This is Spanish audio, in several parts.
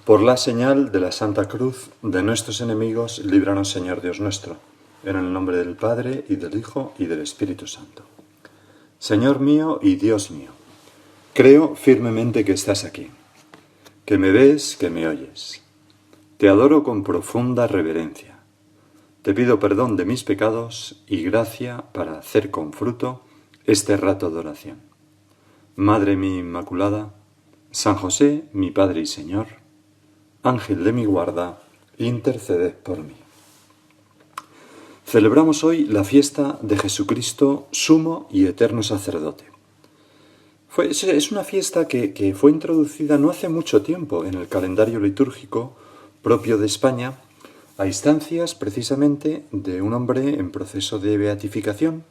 Por la señal de la Santa Cruz de nuestros enemigos, líbranos, Señor Dios nuestro, en el nombre del Padre, y del Hijo, y del Espíritu Santo. Señor mío y Dios mío, creo firmemente que estás aquí, que me ves, que me oyes. Te adoro con profunda reverencia. Te pido perdón de mis pecados y gracia para hacer con fruto este rato de oración. Madre mía Inmaculada, San José, mi Padre y Señor, Ángel de mi guarda, interceded por mí. Celebramos hoy la fiesta de Jesucristo, sumo y eterno sacerdote. Es una fiesta que fue introducida no hace mucho tiempo en el calendario litúrgico propio de España, a instancias precisamente de un hombre en proceso de beatificación,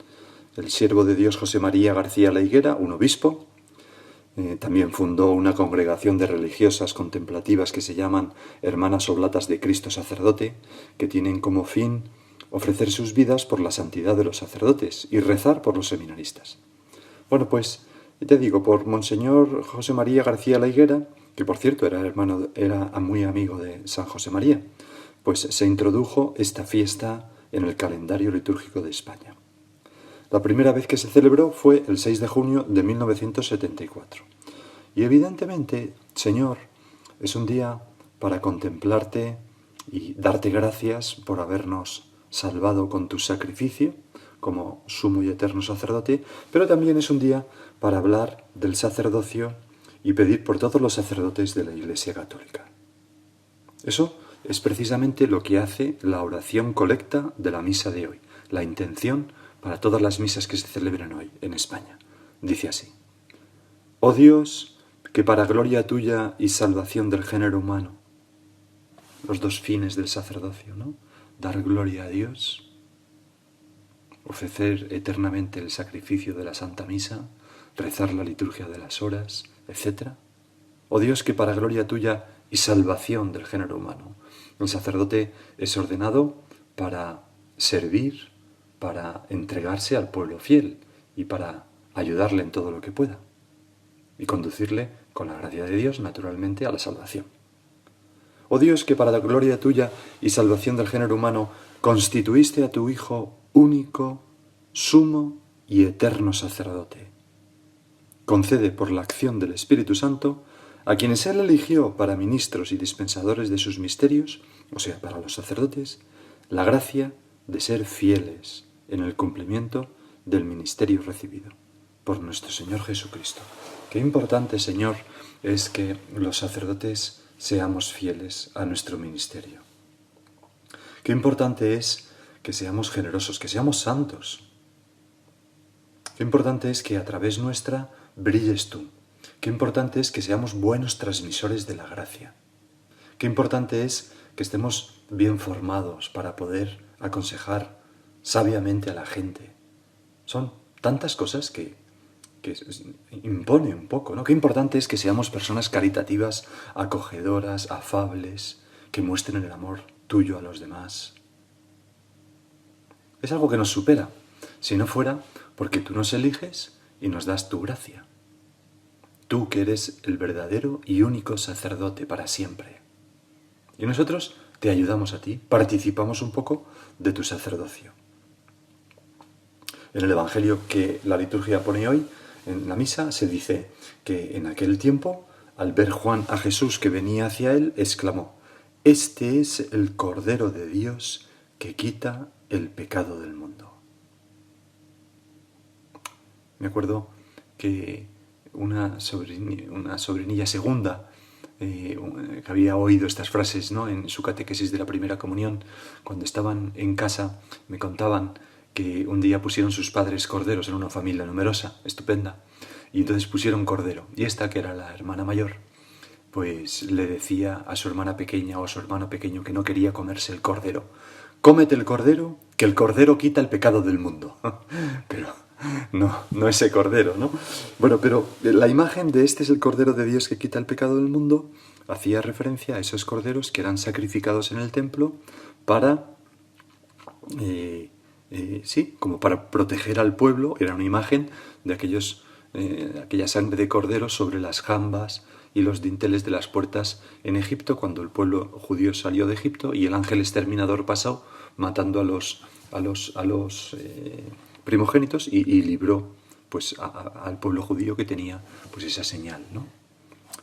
el siervo de Dios José María García La Higuera, un obispo. También fundó una congregación de religiosas contemplativas que se llaman Hermanas Oblatas de Cristo Sacerdote, que tienen como fin ofrecer sus vidas por la santidad de los sacerdotes y rezar por los seminaristas. Bueno, pues, ya digo, por Monseñor José María García La Higuera, que por cierto era muy amigo de San José María, pues se introdujo esta fiesta en el calendario litúrgico de España. La primera vez que se celebró fue el 6 de junio de 1974. Y evidentemente, Señor, es un día para contemplarte y darte gracias por habernos salvado con tu sacrificio como sumo y eterno sacerdote, pero también es un día para hablar del sacerdocio y pedir por todos los sacerdotes de la Iglesia Católica. Eso es precisamente lo que hace la oración colecta de la misa de hoy, la intención para todas las misas que se celebran hoy en España. Dice así: Oh Dios, que para gloria tuya y salvación del género humano, los dos fines del sacerdocio, ¿no? Dar gloria a Dios, ofrecer eternamente el sacrificio de la Santa Misa, rezar la liturgia de las horas, etc. Oh Dios, que para gloria tuya y salvación del género humano. El sacerdote es ordenado para servir, para entregarse al pueblo fiel y para ayudarle en todo lo que pueda y conducirle, con la gracia de Dios, naturalmente, a la salvación. Oh Dios, que para la gloria tuya y salvación del género humano constituiste a tu Hijo único, sumo y eterno sacerdote. Concede por la acción del Espíritu Santo a quienes Él eligió para ministros y dispensadores de sus misterios, o sea, para los sacerdotes, la gracia de ser fieles en el cumplimiento del ministerio recibido por nuestro Señor Jesucristo. Qué importante, Señor, es que los sacerdotes seamos fieles a nuestro ministerio. Qué importante es que seamos generosos, que seamos santos. Qué importante es que a través nuestra brilles tú. Qué importante es que seamos buenos transmisores de la gracia. Qué importante es que estemos bien formados para poder aconsejar sabiamente a la gente. Son tantas cosas que impone un poco, ¿no? Qué importante es que seamos personas caritativas, acogedoras, afables, que muestren el amor tuyo a los demás. Es algo que nos supera, si no fuera porque tú nos eliges y nos das tu gracia. Tú que eres el verdadero y único sacerdote para siempre. Y nosotros te ayudamos a ti, participamos un poco de tu sacerdocio. En el Evangelio que la liturgia pone hoy, en la misa, se dice que en aquel tiempo, al ver Juan a Jesús que venía hacia él, exclamó: Este es el Cordero de Dios que quita el pecado del mundo. Me acuerdo que una sobrinilla segunda que había oído estas frases, ¿no?, en su catequesis de la primera comunión, cuando estaban en casa, me contaban que un día pusieron sus padres corderos en una familia numerosa, estupenda, y entonces pusieron cordero. Y esta, que era la hermana mayor, pues le decía a su hermana pequeña o a su hermano pequeño que no quería comerse el cordero: cómete el cordero, que el cordero quita el pecado del mundo. Pero no ese cordero, ¿no? Bueno, pero la imagen de este es el Cordero de Dios que quita el pecado del mundo hacía referencia a esos corderos que eran sacrificados en el templo para, como para proteger al pueblo. Era una imagen de aquella sangre de cordero sobre las jambas y los dinteles de las puertas en Egipto cuando el pueblo judío salió de Egipto y el ángel exterminador pasó matando a los primogénitos y libró pues al pueblo judío que tenía pues esa señal, ¿no?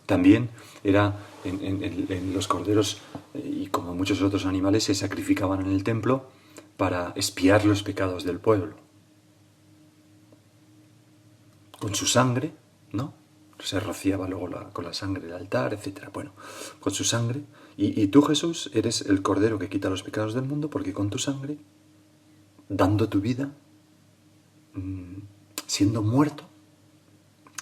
También era en los corderos y como muchos otros animales se sacrificaban en el templo para expiar los pecados del pueblo. Con su sangre, ¿no? Se rociaba luego con la sangre del altar, etc. Bueno, con su sangre. Y tú, Jesús, eres el cordero que quita los pecados del mundo porque con tu sangre, dando tu vida, siendo muerto,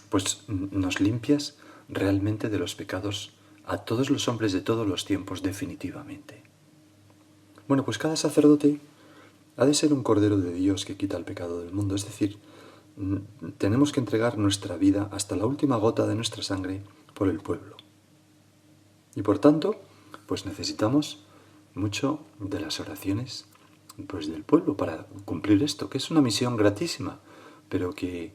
pues nos limpias realmente de los pecados a todos los hombres de todos los tiempos definitivamente. Bueno, pues cada sacerdote ha de ser un cordero de Dios que quita el pecado del mundo, es decir, tenemos que entregar nuestra vida hasta la última gota de nuestra sangre por el pueblo. Y por tanto, pues necesitamos mucho de las oraciones pues, del pueblo para cumplir esto, que es una misión gratísima, pero que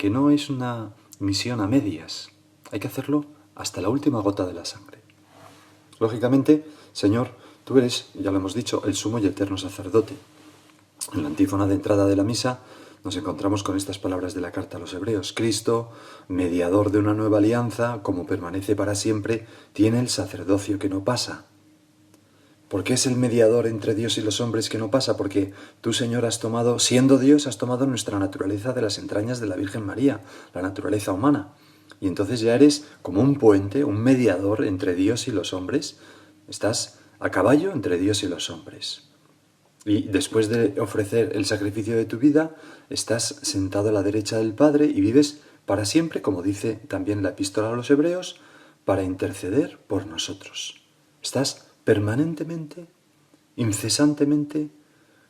no es una misión a medias. Hay que hacerlo hasta la última gota de la sangre. Lógicamente, Señor, tú eres, ya lo hemos dicho, el sumo y eterno sacerdote. En la antífona de entrada de la misa nos encontramos con estas palabras de la carta a los Hebreos. Cristo, mediador de una nueva alianza, como permanece para siempre, tiene el sacerdocio que no pasa. ¿Por qué es el mediador entre Dios y los hombres que no pasa? Porque tú, Señor, has tomado, siendo Dios, has tomado nuestra naturaleza de las entrañas de la Virgen María, la naturaleza humana. Y entonces ya eres como un puente, un mediador entre Dios y los hombres. Estás a caballo entre Dios y los hombres. Y después de ofrecer el sacrificio de tu vida, estás sentado a la derecha del Padre y vives para siempre, como dice también la epístola a los Hebreos, para interceder por nosotros. Estás permanentemente, incesantemente,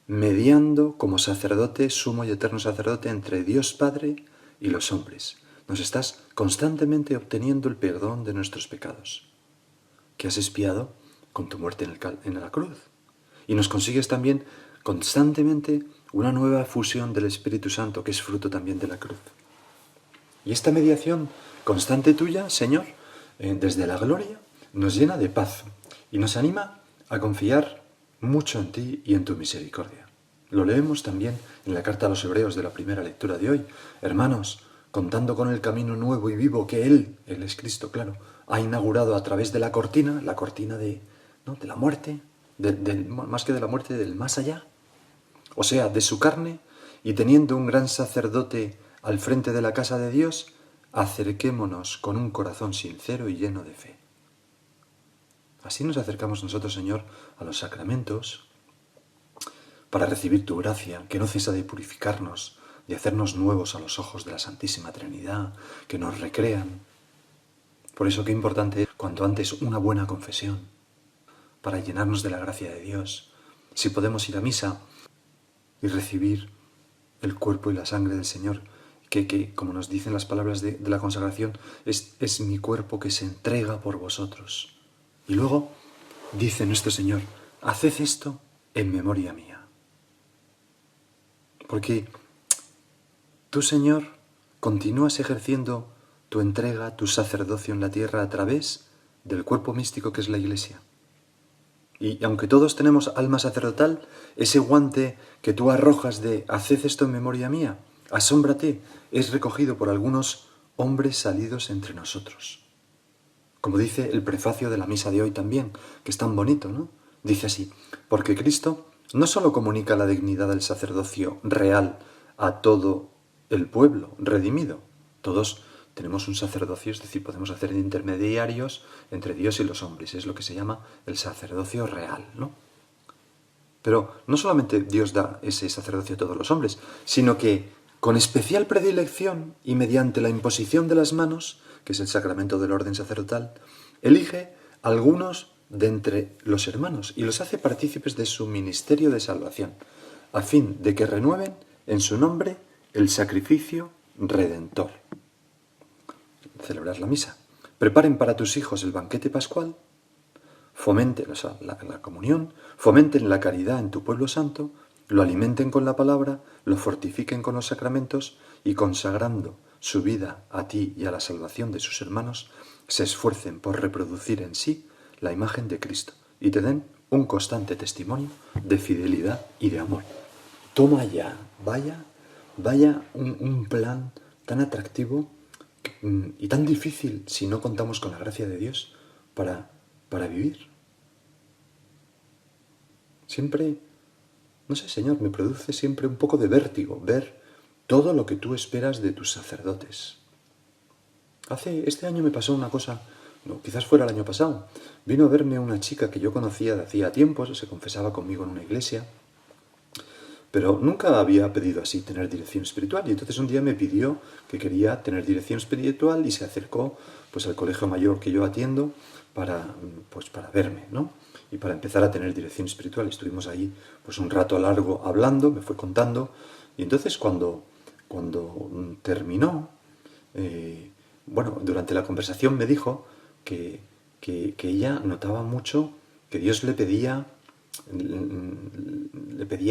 mediando como sacerdote, sumo y eterno sacerdote entre Dios Padre y los hombres. Nos estás constantemente obteniendo el perdón de nuestros pecados, que has expiado con tu muerte en la cruz. Y nos consigues también constantemente una nueva fusión del Espíritu Santo, que es fruto también de la cruz. Y esta mediación constante tuya, Señor, desde la gloria, nos llena de paz y nos anima a confiar mucho en ti y en tu misericordia. Lo leemos también en la carta a los Hebreos de la primera lectura de hoy. Hermanos, contando con el camino nuevo y vivo que Él es Cristo, claro, ha inaugurado a través de la cortina de la muerte, más que de la muerte, del más allá, o sea, de su carne, y teniendo un gran sacerdote al frente de la casa de Dios, acerquémonos con un corazón sincero y lleno de fe. Así nos acercamos nosotros, Señor, a los sacramentos, para recibir tu gracia, que no cesa de purificarnos, de hacernos nuevos a los ojos de la Santísima Trinidad, que nos recrean. Por eso qué importante es cuanto antes una buena confesión, para llenarnos de la gracia de Dios. Si podemos ir a misa y recibir el cuerpo y la sangre del Señor, que como nos dicen las palabras de la consagración, es mi cuerpo que se entrega por vosotros. Y luego dice nuestro Señor, haced esto en memoria mía. Porque tú, Señor, continúas ejerciendo tu entrega, tu sacerdocio en la tierra a través del cuerpo místico que es la Iglesia. Y aunque todos tenemos alma sacerdotal, ese guante que tú arrojas de haced esto en memoria mía, asómbrate, es recogido por algunos hombres salidos entre nosotros. Como dice el prefacio de la misa de hoy también, que es tan bonito, ¿no? Dice así, porque Cristo no solo comunica la dignidad del sacerdocio real a todo el pueblo redimido, todos tenemos un sacerdocio, es decir, podemos hacer intermediarios entre Dios y los hombres, es lo que se llama el sacerdocio real, ¿no? Pero no solamente Dios da ese sacerdocio a todos los hombres, sino que con especial predilección y mediante la imposición de las manos, que es el sacramento del orden sacerdotal, elige a algunos de entre los hermanos y los hace partícipes de su ministerio de salvación, a fin de que renueven en su nombre el sacrificio redentor. Celebrar la misa. Preparen para tus hijos el banquete pascual, fomenten la comunión, fomenten la caridad en tu pueblo santo, lo alimenten con la palabra, lo fortifiquen con los sacramentos y consagrando su vida a ti y a la salvación de sus hermanos, se esfuercen por reproducir en sí la imagen de Cristo y te den un constante testimonio de fidelidad y de amor. Toma ya, vaya un plan tan atractivo y tan difícil si no contamos con la gracia de Dios para vivir. Siempre, no sé, Señor, me produce siempre un poco de vértigo ver todo lo que tú esperas de tus sacerdotes. Este año me pasó una cosa, no, quizás fuera el año pasado. Vino a verme una chica que yo conocía de hacía tiempo, se confesaba conmigo en una iglesia, pero nunca había pedido así tener dirección espiritual. Y entonces un día me pidió que quería tener dirección espiritual y se acercó pues al colegio mayor que yo atiendo para verme, ¿no? Y para empezar a tener dirección espiritual. Estuvimos ahí pues un rato largo hablando, me fue contando. Y entonces cuando terminó, durante la conversación me dijo que ella notaba mucho que Dios le pedía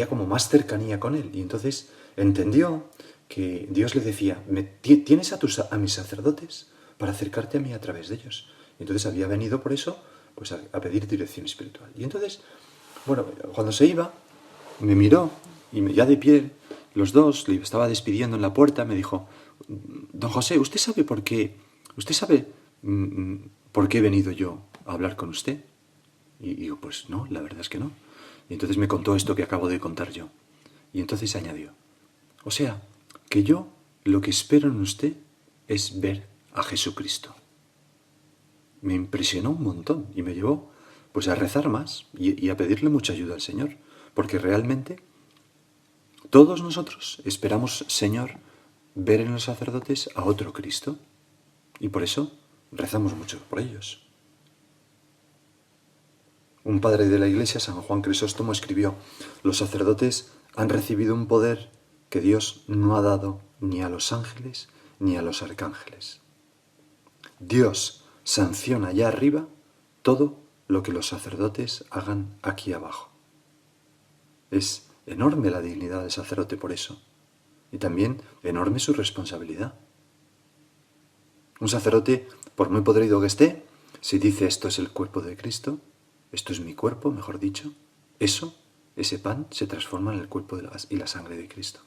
como más cercanía con él. Y entonces entendió que Dios le decía, tienes a mis sacerdotes para acercarte a mí a través de ellos. Y entonces había venido por eso pues a pedir dirección espiritual. Y entonces, cuando se iba, me miró y ya de pie, los dos, le estaba despidiendo en la puerta, me dijo, don José, ¿usted sabe por qué he venido yo a hablar con usted? Y digo, pues no, la verdad es que no. Y entonces me contó esto que acabo de contar yo. Y entonces añadió, o sea, que yo lo que espero en usted es ver a Jesucristo. Me impresionó un montón y me llevó pues a rezar más y a pedirle mucha ayuda al Señor. Porque realmente todos nosotros esperamos, Señor, ver en los sacerdotes a otro Cristo. Y por eso rezamos mucho por ellos. Un padre de la Iglesia, San Juan Crisóstomo, escribió, los sacerdotes han recibido un poder que Dios no ha dado ni a los ángeles ni a los arcángeles. Dios sanciona allá arriba todo lo que los sacerdotes hagan aquí abajo. Es enorme la dignidad del sacerdote por eso. Y también enorme su responsabilidad. Un sacerdote, por muy podrido que esté, si dice esto es el cuerpo de Cristo, esto es mi cuerpo, mejor dicho, ese pan se transforma en el cuerpo y la sangre de Cristo.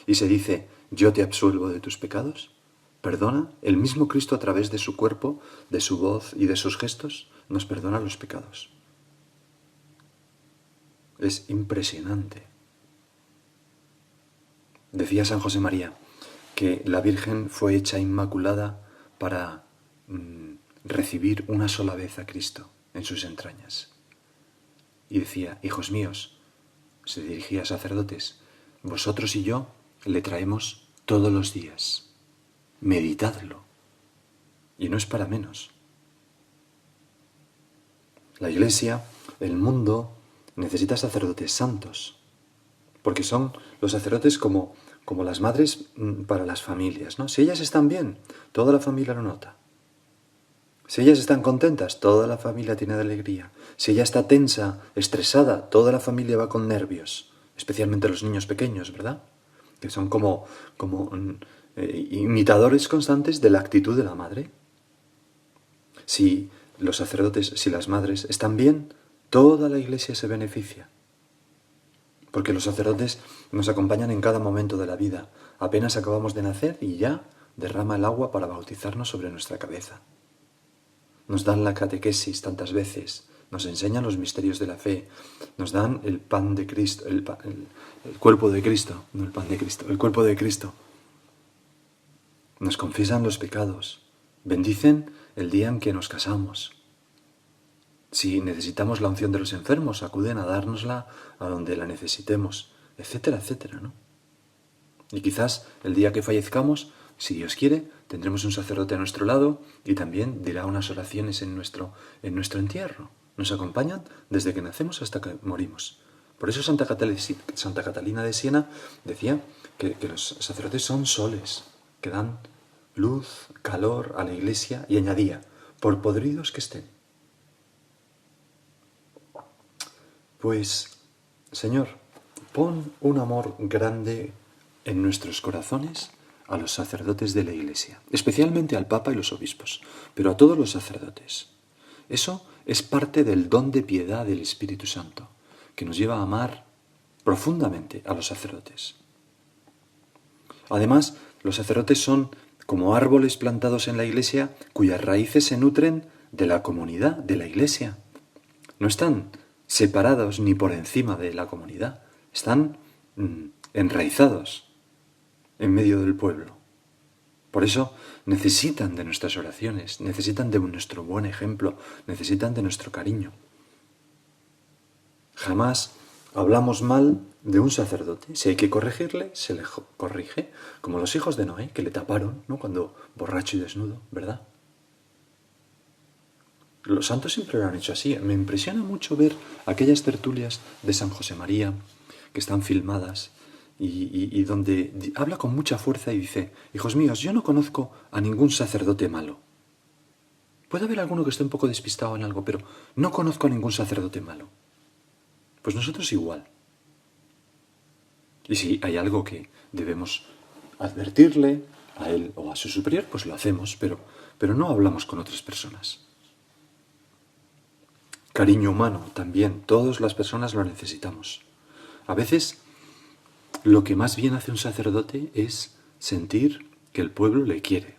Y se dice, yo te absuelvo de tus pecados, perdona, el mismo Cristo a través de su cuerpo, de su voz y de sus gestos, nos perdona los pecados. Es impresionante. Decía San José María que la Virgen fue hecha inmaculada para recibir una sola vez a Cristo en sus entrañas. Y decía, hijos míos, se dirigía a sacerdotes, vosotros y yo le traemos todos los días. Meditadlo. Y no es para menos. La Iglesia, el mundo, necesita sacerdotes santos, porque son los sacerdotes como las madres para las familias, ¿no? Si ellas están bien, toda la familia lo nota. Si ellas están contentas, toda la familia tiene alegría. Si ella está tensa, estresada, toda la familia va con nervios, especialmente los niños pequeños, ¿verdad? Que son como imitadores constantes de la actitud de la madre. Si los sacerdotes, si las madres están bien, toda la Iglesia se beneficia. Porque los sacerdotes nos acompañan en cada momento de la vida. Apenas acabamos de nacer y ya derrama el agua para bautizarnos sobre nuestra cabeza. Nos dan la catequesis tantas veces, nos enseñan los misterios de la fe, nos dan el pan de Cristo, el cuerpo de Cristo, no el pan de Cristo, el cuerpo de Cristo. Nos confiesan los pecados, bendicen el día en que nos casamos. Si necesitamos la unción de los enfermos, acuden a dárnosla a donde la necesitemos, etcétera, etcétera, ¿no? Y quizás el día que fallezcamos, si Dios quiere, tendremos un sacerdote a nuestro lado y también dirá unas oraciones en nuestro entierro. Nos acompañan desde que nacemos hasta que morimos. Por eso Santa Catalina de Siena decía que los sacerdotes son soles, que dan luz, calor a la Iglesia, y añadía, por podridos que estén. Pues, Señor, pon un amor grande en nuestros corazones a los sacerdotes de la Iglesia, especialmente al Papa y los obispos, pero a todos los sacerdotes. Eso es parte del don de piedad del Espíritu Santo, que nos lleva a amar profundamente a los sacerdotes. Además, los sacerdotes son como árboles plantados en la Iglesia cuyas raíces se nutren de la comunidad, de la Iglesia. No están separados ni por encima de la comunidad, están enraizados en medio del pueblo. Por eso necesitan de nuestras oraciones, necesitan de nuestro buen ejemplo, necesitan de nuestro cariño. Jamás hablamos mal de un sacerdote. Si hay que corregirle, se le corrige, como los hijos de Noé, que le taparon, ¿no?, cuando borracho y desnudo, ¿verdad? Los santos siempre lo han hecho así. Me impresiona mucho ver aquellas tertulias de San José María que están filmadas y donde habla con mucha fuerza y dice: hijos míos, yo no conozco a ningún sacerdote malo. Puede haber alguno que esté un poco despistado en algo, pero no conozco a ningún sacerdote malo. Pues nosotros igual. Y si hay algo que debemos advertirle a él o a su superior, pues lo hacemos, pero no hablamos con otras personas. Cariño humano también, todas las personas lo necesitamos. A veces lo que más bien hace un sacerdote es sentir que el pueblo le quiere,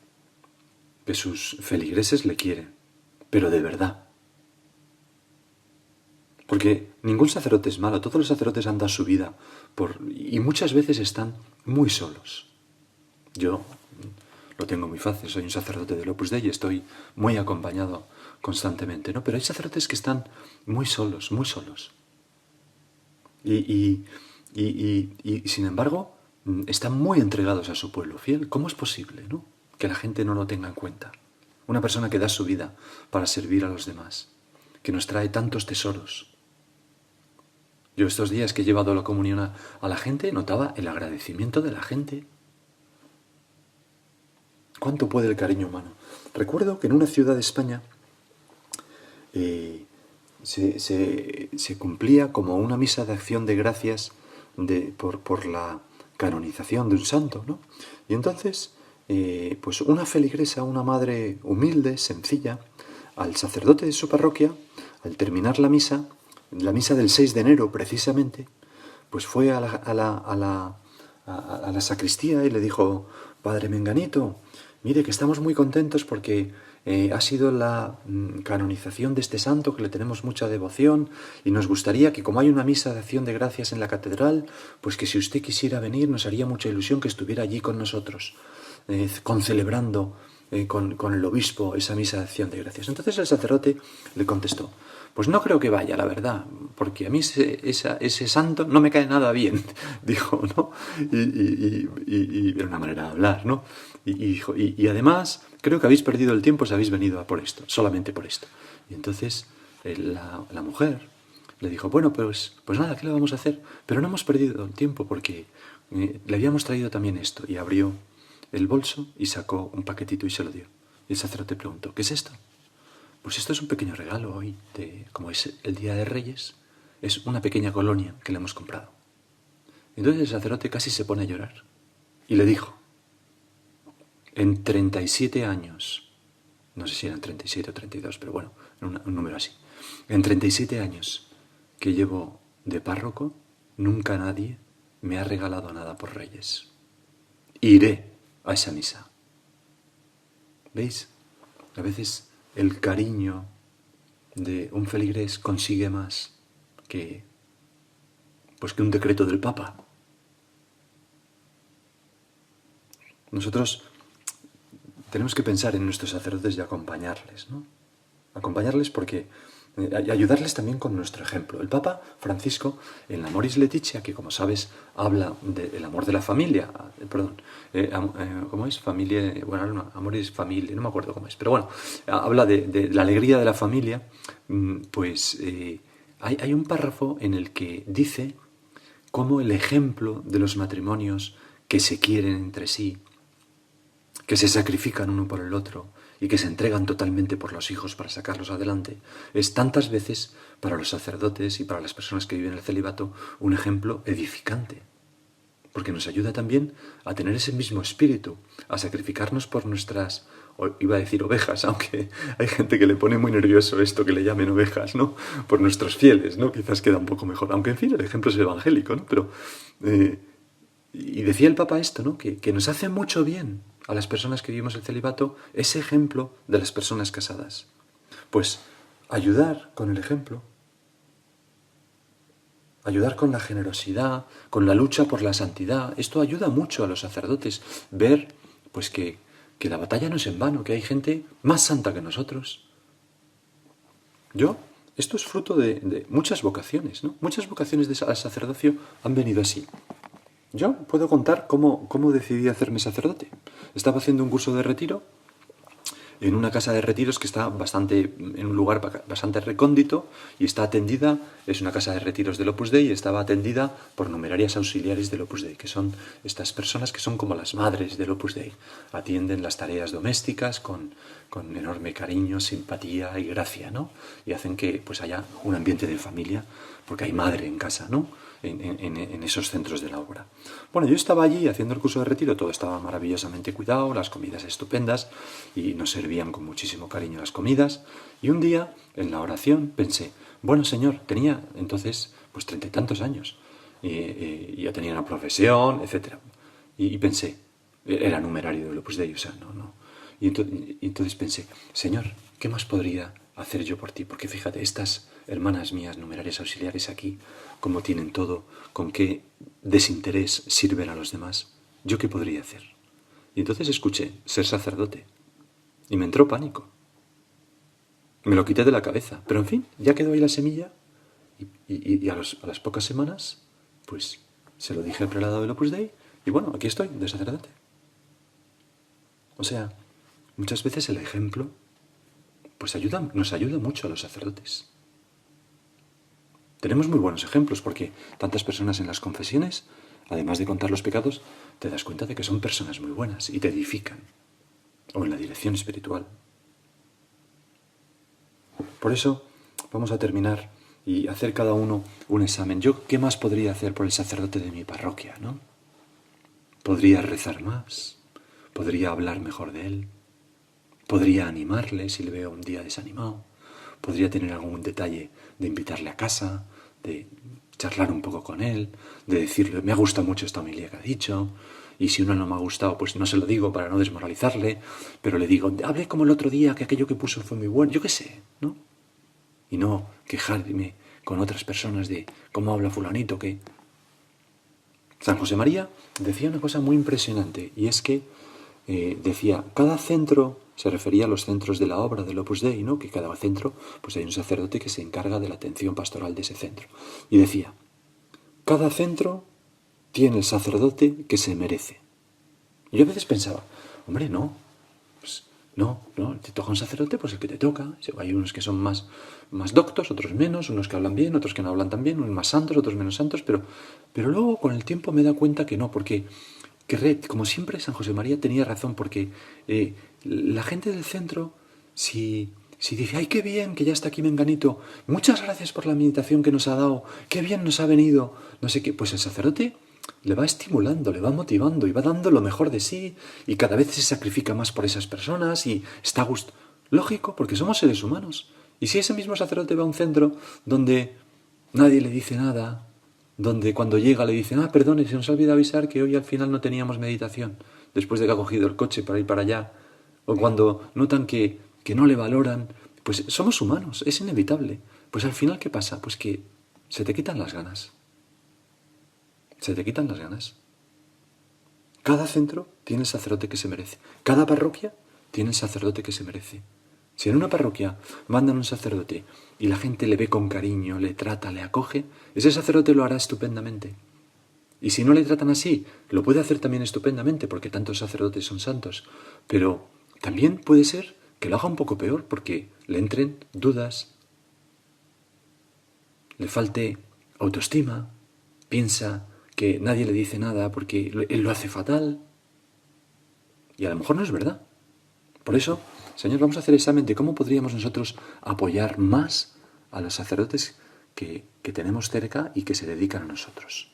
que sus feligreses le quieren, pero de verdad. Porque ningún sacerdote es malo, todos los sacerdotes han dado su vida y muchas veces están muy solos. Yo lo tengo muy fácil, soy un sacerdote del Opus Dei y estoy muy acompañado constantemente, ¿no? Pero hay sacerdotes que están muy solos, muy solos. Y sin embargo, están muy entregados a su pueblo fiel. ¿Cómo es posible, no?, que la gente no lo tenga en cuenta? Una persona que da su vida para servir a los demás, que nos trae tantos tesoros. Yo estos días que he llevado la comunión a la gente, notaba el agradecimiento de la gente. ¿Cuánto puede el cariño humano? Recuerdo que en una ciudad de España se cumplía como una misa de acción de gracias por la canonización de un santo, ¿no? Y entonces, pues una feligresa, una madre humilde, sencilla, al sacerdote de su parroquia, al terminar la misa del 6 de enero precisamente, pues fue a la sacristía y le dijo: Padre Menganito, mire que estamos muy contentos porque ha sido la canonización de este santo, que le tenemos mucha devoción, y nos gustaría que, como hay una misa de acción de gracias en la catedral, pues que si usted quisiera venir, nos haría mucha ilusión que estuviera allí con nosotros, concelebrando con el obispo esa misa de acción de gracias. Entonces el sacerdote le contestó: pues no creo que vaya, la verdad, porque a mí ese santo no me cae nada bien, dijo, ¿no? Y era una manera de hablar, ¿no? Y además, creo que habéis perdido el tiempo si habéis venido a por esto, solamente por esto. Y entonces la mujer le dijo: bueno, pues nada, ¿qué le vamos a hacer? Pero no hemos perdido el tiempo porque le habíamos traído también esto. Y abrió el bolso y sacó un paquetito y se lo dio. Y el sacerdote preguntó: ¿qué es esto? Pues esto es un pequeño regalo hoy, como es el Día de Reyes, es una pequeña colonia que le hemos comprado. Entonces el sacerdote casi se pone a llorar y le dijo: en 37 años, no sé si eran 37 o 32, pero bueno, un número así, en 37 años que llevo de párroco, nunca nadie me ha regalado nada por Reyes. Iré a esa misa. ¿Veis? A veces el cariño de un feligrés consigue más que un decreto del Papa. Nosotros tenemos que pensar en nuestros sacerdotes y acompañarles, ¿no? Acompañarles porque y ayudarles también con nuestro ejemplo. El Papa Francisco, en Amoris Laetitia, que como sabes habla del amor de la familia, ¿cómo es? Familia, bueno, no, Amoris Familia, no me acuerdo cómo es, pero bueno, habla de la alegría de la familia. Pues hay un párrafo en el que dice cómo el ejemplo de los matrimonios que se quieren entre sí, que se sacrifican uno por el otro y que se entregan totalmente por los hijos para sacarlos adelante, es tantas veces para los sacerdotes y para las personas que viven el celibato un ejemplo edificante. porque nos ayuda también a tener ese mismo espíritu, a sacrificarnos por nuestras, iba a decir ovejas, aunque hay gente que le pone muy nervioso esto que le llamen ovejas, ¿no? Por nuestros fieles, ¿no? Quizás queda un poco mejor, aunque en fin, el ejemplo es evangélico, ¿no? Pero, y decía el Papa esto, ¿no? Que nos hace mucho bien a las personas que vivimos el celibato ese ejemplo de las personas casadas. Pues ayudar con el ejemplo, ayudar con la generosidad, con la lucha por la santidad, esto ayuda mucho a los sacerdotes, ver pues que la batalla no es en vano, que hay gente más santa que nosotros. Esto es fruto de muchas vocaciones, ¿no? Muchas vocaciones al sacerdocio han venido así. Yo puedo contar cómo decidí hacerme sacerdote. Estaba haciendo un curso de retiro en una casa de retiros que está en un lugar bastante recóndito y está atendida, es una casa de retiros del Opus Dei y estaba atendida por numerarias auxiliares del Opus Dei, que son estas personas que son como las madres del Opus Dei. Atienden las tareas domésticas con enorme cariño, simpatía y gracia, ¿no? Y hacen que pues haya un ambiente de familia, porque hay madre en casa, ¿no? En esos centros de la obra. Bueno, yo estaba allí haciendo el curso de retiro, todo estaba maravillosamente cuidado, las comidas estupendas y nos servían con muchísimo cariño las comidas. Y un día, en la oración, pensé, bueno, Señor, tenía entonces pues 30 y tantos años, y ya tenía una profesión, etc. Y pensé, era numerario del Opus Dei, o sea, no. Y entonces pensé, Señor, ¿qué más podría hacer yo por ti? Porque fíjate, estas hermanas mías, numerarias auxiliares aquí, cómo tienen todo, con qué desinterés sirven a los demás. ¿Yo qué podría hacer? Y entonces escuché, ser sacerdote. Y me entró pánico. Me lo quité de la cabeza. Pero en fin, ya quedó ahí la semilla. Y a las pocas semanas, pues se lo dije al prelado del Opus Dei. Y bueno, aquí estoy, de sacerdote. O sea, muchas veces el ejemplo pues nos ayuda mucho a los sacerdotes. Tenemos muy buenos ejemplos porque tantas personas en las confesiones, además de contar los pecados, te das cuenta de que son personas muy buenas y te edifican. O en la dirección espiritual. Por eso vamos a terminar y hacer cada uno un examen. ¿Yo qué más podría hacer por el sacerdote de mi parroquia, no? Podría rezar más, podría hablar mejor de él, podría animarle si le veo un día desanimado, podría tener algún detalle de invitarle a casa, de charlar un poco con él, de decirle, me ha gustado mucho esta homilía que ha dicho, y si uno no me ha gustado, pues no se lo digo para no desmoralizarle, pero le digo, hablé como el otro día, que aquello que puso fue muy bueno, yo qué sé, ¿no? Y no quejarme con otras personas de cómo habla fulanito, que... San José María decía una cosa muy impresionante, y es que decía, cada centro, se refería a los centros de la obra del Opus Dei, ¿no? Que cada centro, pues hay un sacerdote que se encarga de la atención pastoral de ese centro. Y decía, cada centro tiene el sacerdote que se merece. Y yo a veces pensaba, hombre, no, pues no, te toca un sacerdote, pues el que te toca. Hay unos que son más doctos, otros menos, unos que hablan bien, otros que no hablan tan bien, unos más santos, otros menos santos, pero luego con el tiempo me he dado cuenta que no, porque como siempre San José María tenía razón, porque la gente del centro, si dice, ¡ay, qué bien que ya está aquí Menganito! Muchas gracias por la meditación que nos ha dado, qué bien nos ha venido, no sé qué, pues el sacerdote le va estimulando, le va motivando y va dando lo mejor de sí y cada vez se sacrifica más por esas personas y está a gusto. Lógico, porque somos seres humanos. Y si ese mismo sacerdote va a un centro donde nadie le dice nada, donde cuando llega le dicen, perdone, se nos ha olvidado avisar que hoy al final no teníamos meditación, después de que ha cogido el coche para ir para allá, o cuando notan que no le valoran, pues somos humanos, es inevitable. Pues al final, ¿qué pasa? Pues que se te quitan las ganas. Se te quitan las ganas. Cada centro tiene el sacerdote que se merece. Cada parroquia tiene el sacerdote que se merece. Si en una parroquia mandan un sacerdote y la gente le ve con cariño, le trata, le acoge, ese sacerdote lo hará estupendamente. Y si no le tratan así, lo puede hacer también estupendamente, porque tantos sacerdotes son santos. Pero también puede ser que lo haga un poco peor, porque le entren dudas, le falte autoestima, piensa que nadie le dice nada porque él lo hace fatal. Y a lo mejor no es verdad. Por eso, Señor, vamos a hacer examen de cómo podríamos nosotros apoyar más a los sacerdotes que tenemos cerca y que se dedican a nosotros.